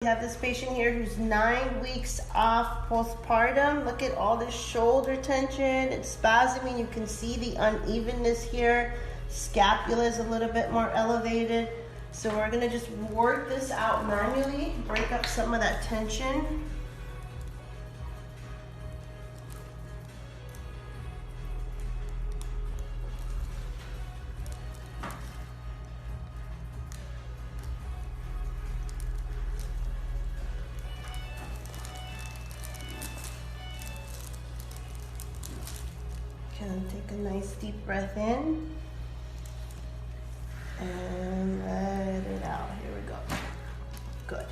have this patient here who's 9 weeks off postpartum. Look at all this shoulder tension. It's spasming. You can see the unevenness here. Scapula is a little bit more elevated. So we're gonna just work this out manually, break up some of that tension. Can take a nice deep breath in and let it out. Here we go. Good.